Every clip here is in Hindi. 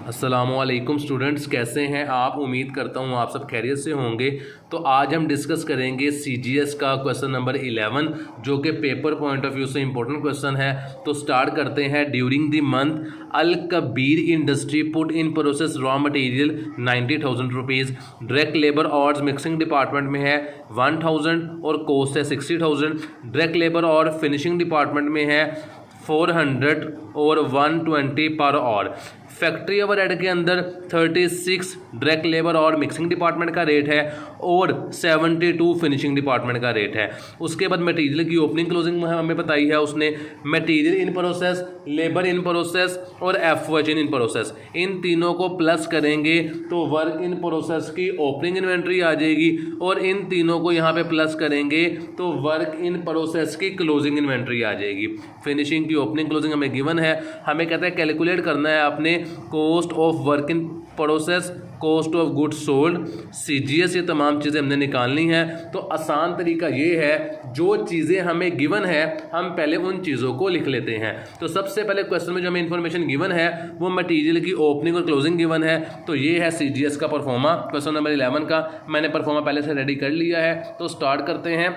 अस्सलामुअलैकुम स्टूडेंट्स, कैसे हैं आप। उम्मीद करता हूँ आप सब खैरियत से होंगे। तो आज हम डिस्कस करेंगे सीजीएस का क्वेश्चन नंबर 11 जो कि पेपर पॉइंट ऑफ व्यू से इंपॉर्टेंट क्वेश्चन है। तो स्टार्ट करते हैं। During the month Al Kabir industry put in process raw material 90,000 rupees. Direct labour और मिक्सिंग डिपार्टमेंट में है 1,000 और कॉस्ट है 60,000। डायरेक्ट लेबर और फिनिशिंग डिपार्टमेंट में है 400 और 120 पर आवर। फैक्ट्री ओवरहेड के अंदर 36 डायरेक्ट लेबर और मिक्सिंग डिपार्टमेंट का रेट है और 72 फिनिशिंग डिपार्टमेंट का रेट है। उसके बाद मटेरियल की ओपनिंग क्लोजिंग हमें बताई है उसने। Material in process, labour in process और एफओएच इन प्रोसेस, इन तीनों को प्लस करेंगे तो वर्क इन प्रोसेस की ओपनिंग इन्वेंट्री आ जाएगी और इन तीनों को यहाँ पे प्लस करेंगे तो वर्क इन प्रोसेस की क्लोजिंग इन्वेंट्री आ जाएगी। फिनिशिंग की ओपनिंग क्लोजिंग हमें गिवन है। हमें कहता है कैलकुलेट करना है आपने cost of work in process, cost of goods sold, CGS, ये तमाम चीज़ें हमने निकालनी है। तो आसान तरीका ये है, जो चीज़ें हमें गिवन है हम पहले उन चीज़ों को लिख लेते हैं। तो सबसे पहले क्वेश्चन में जो हमें इंफॉर्मेशन गिवन है वो मटेरियल की ओपनिंग और क्लोजिंग गिवन है। तो ये है सीजीएस का परफॉर्मा, क्वेश्चन नंबर 11 का। मैंने परफॉर्मा पहले से रेडी कर लिया है। तो स्टार्ट करते हैं।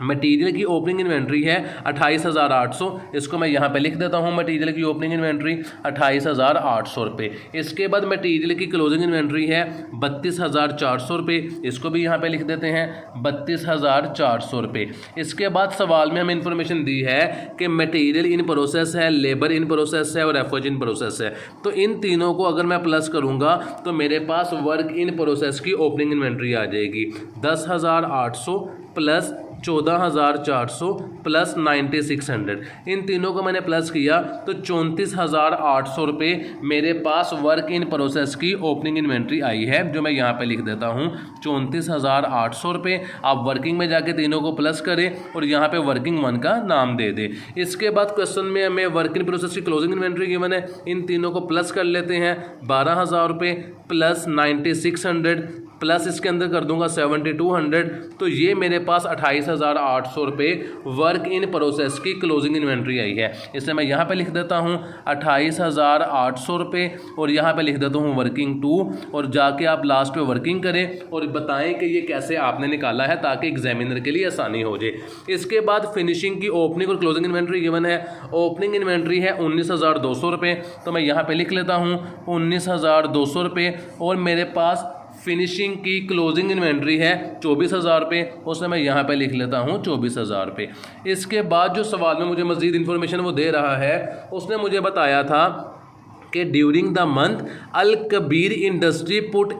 मटेरियल की ओपनिंग इन्वेंट्री है 28,800, इसको मैं यहाँ पे लिख देता हूँ। मटेरियल की ओपनिंग इन्वेंट्री 28,800 रुपये। इसके बाद मटेरियल की क्लोजिंग इन्वेंट्री है 32,400 रुपये, इसको भी यहाँ पे लिख देते हैं 32,400 रुपये। इसके बाद सवाल में हमें इंफॉर्मेशन दी है कि मटेरियल इन प्रोसेस है, लेबर इन प्रोसेस है और एफओएच इन प्रोसेस है। तो इन तीनों को अगर मैं प्लस करूँगा तो मेरे पास वर्क इन प्रोसेस की ओपनिंग इन्वेंट्री आ जाएगी 10,800 प्लस 14,400 प्लस 9,600। इन तीनों को मैंने प्लस किया तो 34,800 रुपये मेरे पास वर्क इन प्रोसेस की ओपनिंग इन्वेंट्री आई है, जो मैं यहाँ पे लिख देता हूँ 34,800 रुपये। आप वर्किंग में जाके तीनों को प्लस करें और यहाँ पे वर्किंग वन का नाम दे दें। इसके बाद क्वेश्चन में हमें वर्क इन प्रोसेस की क्लोजिंग इन्वेंट्री गिवन है, इन तीनों को प्लस कर लेते हैं 12,000 रुपये प्लस 9,600 प्लस इसके अंदर कर दूंगा 7,200। तो ये मेरे पास 28,800 रुपये वर्क इन प्रोसेस की क्लोजिंग इन्वेंट्री आई है। इसे मैं यहाँ पे लिख देता हूँ 28,800 रुपये और यहाँ पे लिख देता हूँ वर्किंग टू, और जाके आप लास्ट पे वर्किंग करें और बताएं कि ये कैसे आपने निकाला है ताकि एग्जामिनर के लिए आसानी हो जाए। इसके बाद फिनिशिंग की ओपनिंग और क्लोजिंग इन्वेंट्री गिवन है। ओपनिंग इन्वेंट्री है 19,200 रुपये, तो मैं यहाँ पे लिख लेता हूँ 19,200 रुपये। और मेरे पास फिनिशिंग की क्लोजिंग इन्वेंट्री है 24,000 रुपये, उसमें मैं यहाँ पे लिख लेता हूँ 24,000 रुपये। इसके बाद जो सवाल में मुझे मज़ीद इन्फॉर्मेशन वो दे रहा है, उसने मुझे बताया था कि during the month Al Kabir industry put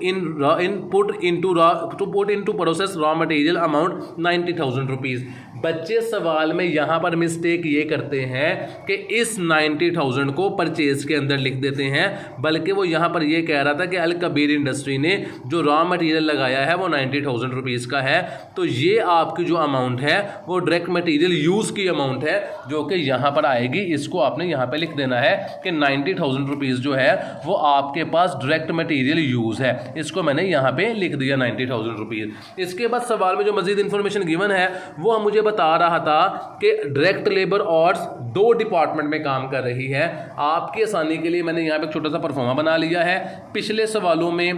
into process raw material amount 90,000 rupees. बच्चे सवाल में यहाँ पर मिस्टेक ये करते हैं कि इस 90,000 को परचेज के अंदर लिख देते हैं, बल्कि वो यहाँ पर ये कह रहा था कि अल कबीर इंडस्ट्री ने जो रॉ मटेरियल लगाया है वो 90,000 रुपीज़ का है। तो ये आपकी जो अमाउंट है वो डायरेक्ट मटेरियल यूज़ की अमाउंट है जो कि यहाँ पर आएगी। इसको आपने यहाँ पर लिख देना है कि 90,000 रुपीज़ जो है वो आपके पास डायरेक्ट मटेरियल यूज़ है। इसको मैंने यहाँ पे लिख दिया 90,000 रुपीज़। इसके बाद सवाल में जो मजीद इन्फॉर्मेशन गिवन है वो मुझे बता रहा था कि डायरेक्ट लेबर और 2 डिपार्टमेंट में काम कर रही है। आपकी आसानी के लिए मैंने यहाँ पे एक छोटा सा परफॉर्मा बना लिया है। पिछले सवालों में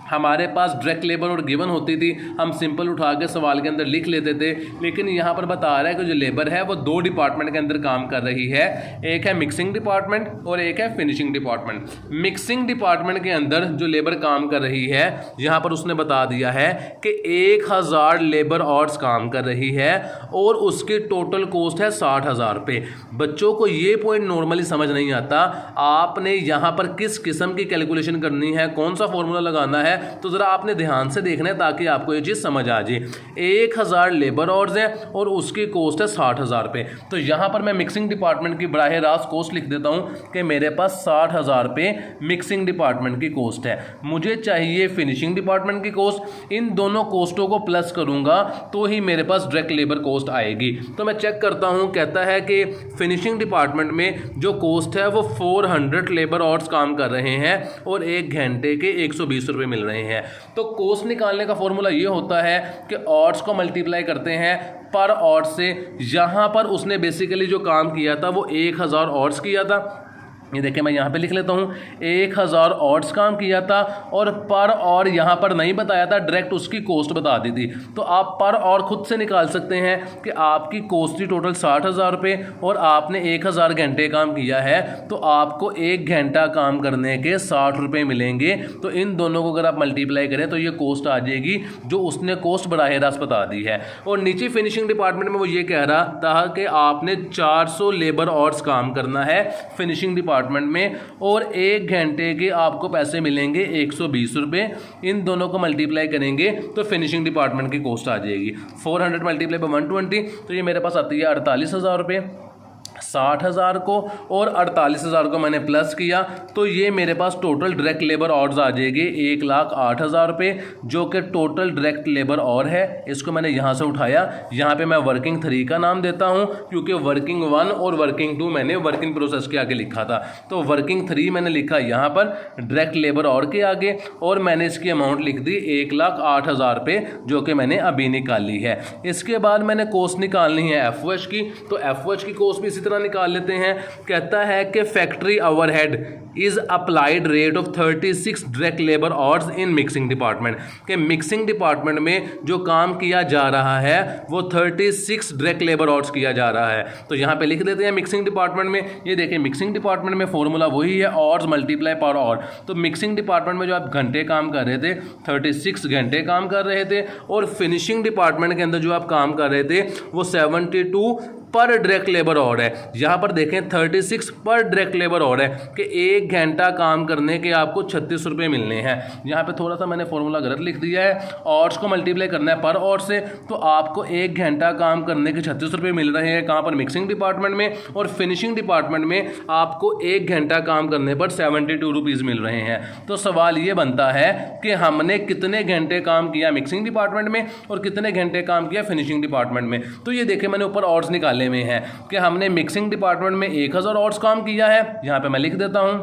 हमारे पास डायरेक्ट लेबर और गिवन होती थी, हम सिंपल उठा के सवाल के अंदर लिख लेते थे, लेकिन यहाँ पर बता रहा है कि जो लेबर है वो 2 डिपार्टमेंट के अंदर काम कर रही है। एक है मिक्सिंग डिपार्टमेंट और एक है फिनिशिंग डिपार्टमेंट। मिक्सिंग डिपार्टमेंट के अंदर जो लेबर काम कर रही है, यहाँ पर उसने बता दिया है कि 1,000 लेबर आवर्स काम कर रही है और उसकी टोटल कॉस्ट है 60,000 रुपये। बच्चों को ये पॉइंट नॉर्मली समझ नहीं आता, आपने यहाँ पर किस किस्म की कैलकुलेशन करनी है, कौन सा फॉर्मूला लगाना है, तो जरा आपने ध्यान से देखना है ताकि आपको ये चीज़ समझ आ जाए। 1,000 लेबर आवर्स है और उसकी कॉस्ट है 60,000 रुपये। तो यहाँ पर मैं मिक्सिंग डिपार्टमेंट की बराह रास्त कॉस्ट लिख देता हूँ कि मेरे पास 60,000 रुपये मिक्सिंग डिपार्टमेंट की कॉस्ट है। मुझे चाहिए फिनिशिंग डिपार्टमेंट की कॉस्ट। इन दोनों कॉस्टों को प्लस करूँगा तो ही मेरे पास डायरेक्ट लेबर कॉस्ट आएगी। तो मैं चेक करता हूँ, कहता है कि फिनिशिंग डिपार्टमेंट में जो कॉस्ट है वो 400 लेबर आवर्स काम कर रहे हैं और 1 घंटे के 120 रुपये मिल रहे हैं। तो कॉस्ट निकालने का फॉर्मूला ये होता है कि आवर्स को मल्टीप्लाई करते हैं पर आवर्स से। यहाँ पर उसने बेसिकली जो काम किया था वो 1,000 आवर्स किया था ये देखिए मैं यहाँ पे लिख लेता हूँ 1000 ऑर्ड्स काम किया था और पर और यहाँ पर नहीं बताया था, डायरेक्ट उसकी कॉस्ट बता दी थी। तो आप पर और खुद से निकाल सकते हैं कि आपकी कॉस्ट थी टोटल 60,000 रुपये और आपने 1000 घंटे काम किया है, तो आपको 1 घंटा काम करने के 60 रुपये मिलेंगे। तो इन दोनों को अगर आप मल्टीप्लाई करें तो ये कॉस्ट आ जाएगी जो उसने कॉस्ट बराह रास्त बता दी है। और नीचे फिनिशिंग डिपार्टमेंट में वो ये कह रहा था कि आपने 400 लेबर आवर्स काम करना है फिनिशिंग डिपार्टमेंट में और 1 घंटे के आपको पैसे मिलेंगे 120 रुपये। इन दोनों को मल्टीप्लाई करेंगे तो फिनिशिंग डिपार्टमेंट की कॉस्ट आ जाएगी 400 मल्टीप्लाई बाय 120, तो ये मेरे पास आती है 48,000 रुपये। 60,000 को और 48,000 को मैंने प्लस किया तो ये मेरे पास टोटल डायरेक्ट लेबर आवर्स आ जाएगी 1,08,000 रुपये, जो कि टोटल डायरेक्ट लेबर आवर है। इसको मैंने यहाँ से उठाया, यहाँ पे मैं वर्किंग 3 का नाम देता हूँ क्योंकि वर्किंग 1 और वर्किंग 2 मैंने वर्किंग प्रोसेस के आगे लिखा था। तो वर्किंग 3 मैंने लिखा यहाँ पर डायरेक्ट लेबर आवर के आगे और मैंने इसकी अमाउंट लिख दी 1,08,000 रुपये, जो कि मैंने अभी निकाली है। इसके बाद मैंने कॉस्ट निकालनी है एफओएच की, तो एफओएच की कॉस्ट भी इसी तरह निकाल लेते हैं। कहता है कि factory overhead is applied rate of 36 direct labour hours in mixing department, के मिक्सिंग डिपार्टमेंट में जो काम किया जा रहा है वो 36 डायरेक्ट लेबर आवर्स किया जा रहा है। तो यहाँ पे लिख देते हैं मिक्सिंग डिपार्टमेंट में। ये देखिए मिक्सिंग डिपार्टमेंट में फॉर्मूला वही है, आवर्स मल्टीप्लाई पर आवर। तो मिक्सिंग डिपार्टमेंट में जो आप घंटे काम कर रहे थे 36 घंटे काम कर रहे थे और फिनिशिंग डिपार्टमेंट के अंदर जो आप काम कर रहे थे वो 72 पर डायरेक्ट लेबर आवर है। यहाँ पर देखें 36 पर डायरेक्ट लेबर आवर है कि 1 घंटा काम करने के आपको 36 रुपये मिलने हैं। यहाँ पे थोड़ा सा मैंने फॉर्मूला गलत लिख दिया है, आवर्स को मल्टीप्लाई करना है पर आवर से, तो आपको 1 घंटा काम करने के 36 रुपये मिल रहे हैं कहाँ पर, मिक्सिंग डिपार्टमेंट में। और फिनिशिंग डिपार्टमेंट में आपको 1 घंटा काम करने पर 72 रुपीज़ मिल रहे हैं। तो सवाल ये बनता है कि हमने कितने घंटे काम किया मिक्सिंग डिपार्टमेंट में और कितने घंटे काम किया फिनिशिंग डिपार्टमेंट में। तो ये देखें मैंने ऊपर आवर्स निकाले में है कि हमने मिक्सिंग डिपार्टमेंट में 1000 आवर्स काम किया है, यहां पे मैं लिख देता हूं,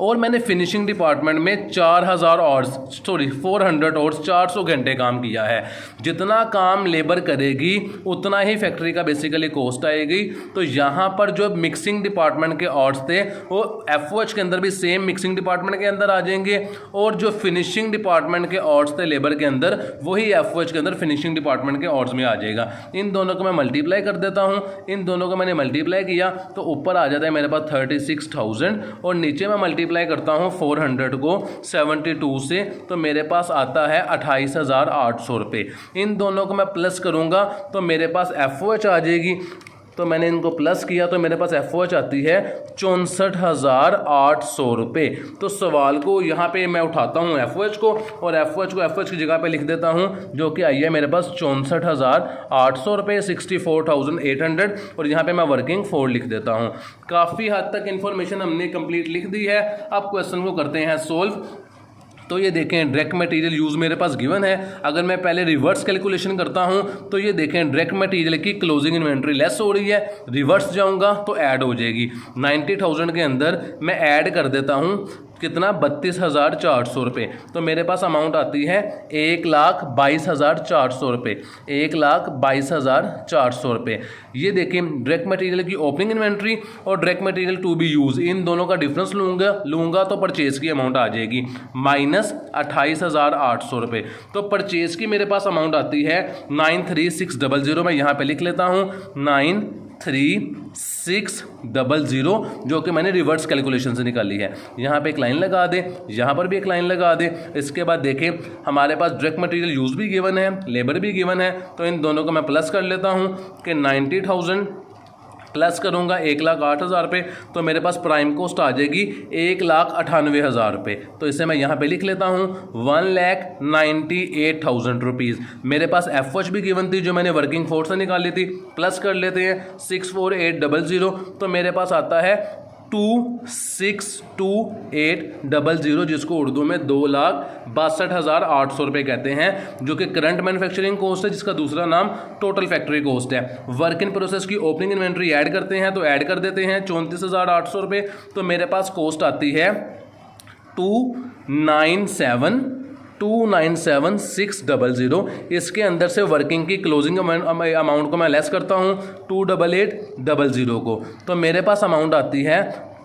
और मैंने फिनिशिंग डिपार्टमेंट में 400 आवर्स 400 घंटे काम किया है। जितना काम लेबर करेगी उतना ही फैक्ट्री का बेसिकली कॉस्ट आएगी। तो यहाँ पर जो मिक्सिंग डिपार्टमेंट के आवर्स थे वो एफओएच के अंदर भी सेम मिक्सिंग डिपार्टमेंट के अंदर आ जाएंगे और जो फिनिशिंग डिपार्टमेंट के आवर्स थे लेबर के अंदर वही एफओएच के अंदर फिनिशिंग डिपार्टमेंट के आवर्स में आ जाएगा। इन दोनों को मैं मल्टीप्लाई कर देता हूँ। इन दोनों को मैंने मल्टीप्लाई किया तो ऊपर आ जाता है मेरे पास 36,000 और नीचे मैं मल्टीप्लाई करता हूं 400 को 72 से, तो मेरे पास आता है 28,800 रुपये। इन दोनों को मैं प्लस करूंगा तो मेरे पास एफओएच आ जाएगी। तो मैंने इनको प्लस किया तो मेरे पास एफओएच आती है 64,800 रुपये। तो सवाल को यहाँ पे मैं उठाता हूँ एफओएच को और एफओएच को एफओएच की जगह पे लिख देता हूँ, जो कि आई है मेरे पास 64,800 रुपये 64,800, और यहाँ पे मैं वर्किंग 4 लिख देता हूँ। काफ़ी हद तक इन्फॉर्मेशन हमने कंप्लीट लिख दी है। अब क्वेश्चन को करते हैं सोल्व। तो ये देखें डायरेक्ट मटेरियल यूज़ मेरे पास गिवन है। अगर मैं पहले रिवर्स कैलकुलेशन करता हूं तो ये देखें डायरेक्ट मटेरियल की क्लोजिंग इन्वेंट्री लेस हो रही है, रिवर्स जाऊंगा तो ऐड हो जाएगी। 90,000 के अंदर मैं ऐड कर देता हूं कितना, 32,400 रुपये। तो मेरे पास अमाउंट आती है 1,22,400 रुपये, 1,22,400 रुपये। ये देखिए डायरेक्ट मटेरियल की ओपनिंग इन्वेंट्री और direct material to be use, इन दोनों का डिफरेंस लूँगा तो परचेज की अमाउंट आ जाएगी माइनस 28,800 रुपये। तो परचेज की मेरे पास अमाउंट आती है 93,600। मैं यहाँ पे लिख लेता हूँ 93,600, जो कि मैंने रिवर्स कैलकुलेशन से निकाली है। यहाँ पे एक लाइन लगा दे, यहाँ पर भी एक लाइन लगा दे। इसके बाद देखें हमारे पास डायरेक्ट मटेरियल यूज़ भी गिवन है, लेबर भी गिवन है, तो इन दोनों को मैं प्लस कर लेता हूँ कि 90,000 प्लस करूँगा 1,08,000 रुपये, तो मेरे पास प्राइम कॉस्ट आ जाएगी 1,98,000 रुपये। तो इसे मैं यहाँ पे लिख लेता हूँ 1,98,000 रुपीज़। मेरे पास एफओएच भी गिवन थी जो मैंने वर्किंग फोर्स से निकाली थी, प्लस कर लेते हैं 64800, तो मेरे पास आता है 262800, जिसको उर्दू में 2,62,800 रुपये कहते हैं, जो कि करंट मैन्युफैक्चरिंग कॉस्ट है, जिसका दूसरा नाम टोटल फैक्ट्री कॉस्ट है। वर्क इन प्रोसेस की ओपनिंग इन्वेंट्री ऐड करते हैं तो ऐड कर देते हैं 34,800 रुपये। तो मेरे पास कॉस्ट आती है 297,600। इसके अंदर से वर्किंग की क्लोजिंग अमाउंट को मैं लेस करता हूँ 28800 को, तो मेरे पास अमाउंट आती है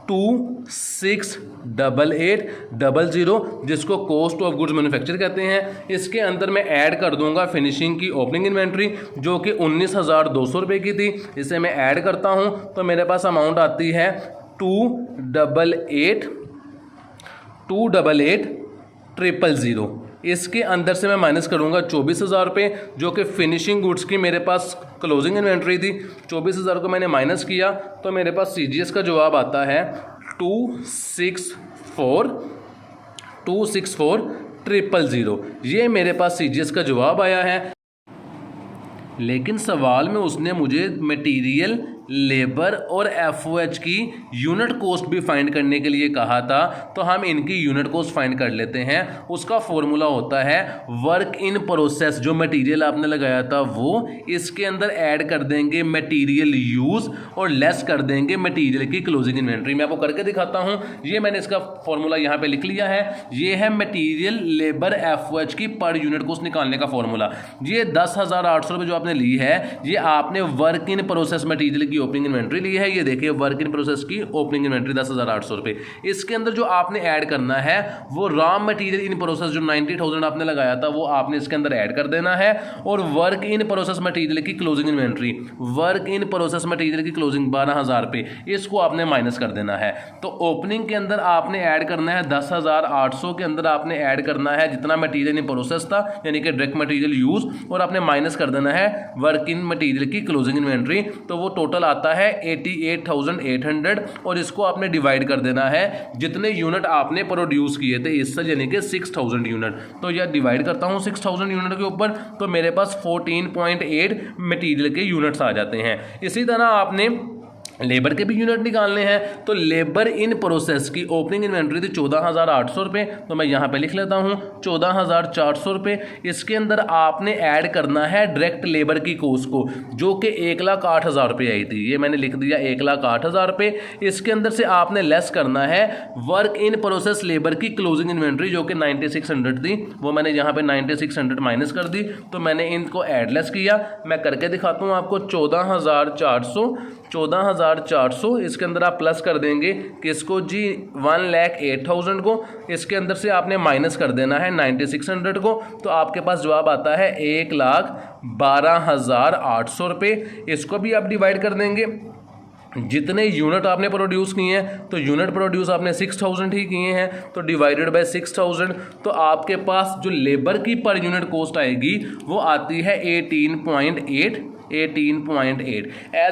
268800, जिसको कॉस्ट ऑफ गुड्स मैन्युफैक्चर कहते हैं। इसके अंदर मैं ऐड कर दूंगा फिनिशिंग की ओपनिंग इन्वेंट्री जो कि 19,200 रुपये की थी। इसे मैं ऐड करता हूं तो मेरे पास अमाउंट आती है 288,000। इसके अंदर से मैं माइनस करूंगा 24,000 रुपये जो कि फिनिशिंग गुड्स की मेरे पास क्लोजिंग इन्वेंट्री थी। 24,000 को मैंने माइनस किया तो मेरे पास सीजीएस का जवाब आता है 264,000। ये मेरे पास सीजीएस का जवाब आया है। लेकिन सवाल में उसने मुझे मटेरियल, लेबर और एफओएच की यूनिट कॉस्ट भी फाइंड करने के लिए कहा था, तो हम इनकी यूनिट कॉस्ट फाइंड कर लेते हैं। उसका फॉर्मूला होता है वर्क इन प्रोसेस। जो मटेरियल आपने लगाया था वो इसके अंदर ऐड कर देंगे मटेरियल यूज और लेस कर देंगे मटेरियल की क्लोजिंग इन्वेंट्री। मैं आपको करके दिखाता हूं। ये मैंने इसका फॉर्मूला यहां पे लिख लिया है। ये है मटेरियल, लेबर, एफओएच की पर यूनिट कॉस्ट निकालने का फॉर्मूला। ये 10,800 रुपये जो आपने ली है, ये आपने work in process material opening inventory ली है। ये देखिए वर्क इन प्रोसेस की ओपनिंग इन्वेंट्री 10,800 रुपये। इसके अंदर जो आपने ऐड करना है वो रॉ मटेरियल इन प्रोसेस जो 90,000 आपने लगाया था वो आपने इसके अंदर ऐड कर देना है। और वर्क इन प्रोसेस मटेरियल की closing inventory, work in process material की क्लोजिंग 12,000 रुपये, इसको आपने माइनस कर देना है। तो ओपनिंग के अंदर आपने ऐड करना है 10,800 के अंदर आपने ऐड करना है जितना मटेरियल इन प्रोसेस था, यानी कि डायरेक्ट मटेरियल यूज, और आपने माइनस कर देना है वर्क इन मटेरियल की क्लोजिंग इन्वेंट्री। तो वो टोटल आता है 88,800 और इसको आपने डिवाइड कर देना है जितने यूनिट आपने प्रोड्यूस किए थे इससे, यानी कि 6,000 यूनिट। तो यह डिवाइड करता हूं 6,000 यूनिट के ऊपर, तो मेरे पास 14.8 मटेरियल के यूनिट्स आ जाते हैं। इसी तरह आपने लेबर के भी यूनिट निकालने हैं। तो लेबर इन प्रोसेस की ओपनिंग इन्वेंट्री थी 14,800 रुपये, तो मैं यहाँ पे लिख लेता हूँ 14,400 रुपये। इसके अंदर आपने ऐड करना है डायरेक्ट लेबर की कॉस्ट को जो कि 1,08,000 रुपये आई थी। ये मैंने लिख दिया 1,08,000 रुपये। इसके अंदर से आपने लेस करना है वर्क इन प्रोसेस लेबर की क्लोजिंग इन्वेंट्री जो कि 9600 थी, वो मैंने यहाँ पे 9600 माइनस कर दी। तो मैंने इनको ऐड लेस किया। मैं करके दिखाता हूँ आपको 14,400। इसके अंदर आप प्लस कर देंगे किसको जी, 1,08,000 को। इसके अंदर से आपने माइनस कर देना है 9600 को। तो आपके पास जवाब आता है 1,12,800 रुपये। इसको भी आप डिवाइड कर देंगे जितने यूनिट आपने प्रोड्यूस किए हैं। तो यूनिट प्रोड्यूस आपने 6,000 ही किए हैं, तो डिवाइडेड बाय 6,000। तो आपके पास जो लेबर की पर यूनिट कॉस्ट आएगी वो आती है 18.8 एज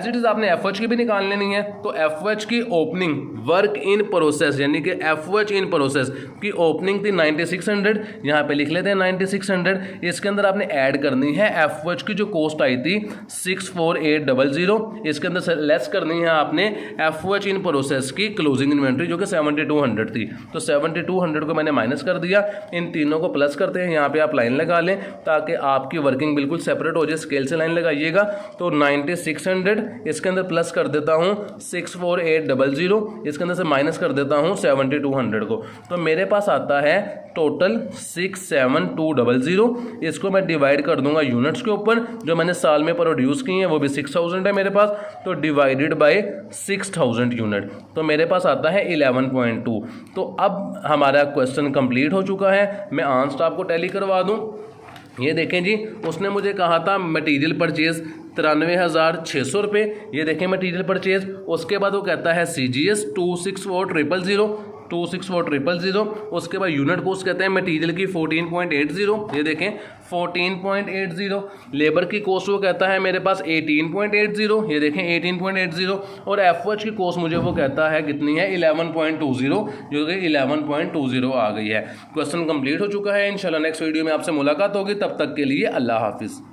इट इज। आपने एफओएच की भी निकाल लेनी है। तो एफओएच की ओपनिंग वर्क इन प्रोसेस यानी कि एफओएच इन प्रोसेस की ओपनिंग थी 9600, यहाँ पे लिख लेते हैं 9600। इसके अंदर आपने ऐड करनी है एफओएच की जो कॉस्ट आई थी 64800। इसके अंदर से लेस करनी है आपने एफओएच इन प्रोसेस की क्लोजिंग इन्वेंट्री जो कि 7200 थी। तो 7200 को मैंने माइनस कर दिया। इन तीनों को प्लस करते हैं। यहाँ पे आप लाइन लगा लें ताकि आपकी वर्किंग बिल्कुल सेपरेट हो जाए। स्केल से लाइन लगाइएगा। तो 9600 इसके अंदर प्लस कर देता हूं 64800, इसके अंदर से माइनस कर देता हूं 7200 को। तो मेरे पास आता है टोटल 67200। इसको मैं डिवाइड कर दूंगा यूनिट्स के ऊपर। जो मैंने साल में प्रोड्यूस किए हैं वो भी 6000 है मेरे पास, तो डिवाइडेड बाय 6000 यूनिट, तो मेरे पास आता है 11.2। तो अब हमारा क्वेश्चन कंप्लीट हो चुका है। मैं आंसर आपको टैली करवा दूं। ये देखें जी, उसने मुझे कहा था मटेरियल परचेज 93,600 रुपये। ये देखें मटेरियल परचेज। उसके बाद वो कहता है CGS 264,000। उसके बाद यूनिट कॉस्ट कहते हैं मटेरियल की 14.80। ये देखें 14.80। लेबर की कॉस्ट वो कहता है मेरे पास 18.80। ये देखें 18.80। और एफओएच की कॉस्ट मुझे वो कहता है कितनी है 11.20, जो कि 11.20 आ गई है। क्वेश्चन कंप्लीट हो चुका है। इंशाल्लाह नेक्स्ट वीडियो में आपसे मुलाकात होगी। तब तक के लिए अल्लाह हाफिज़।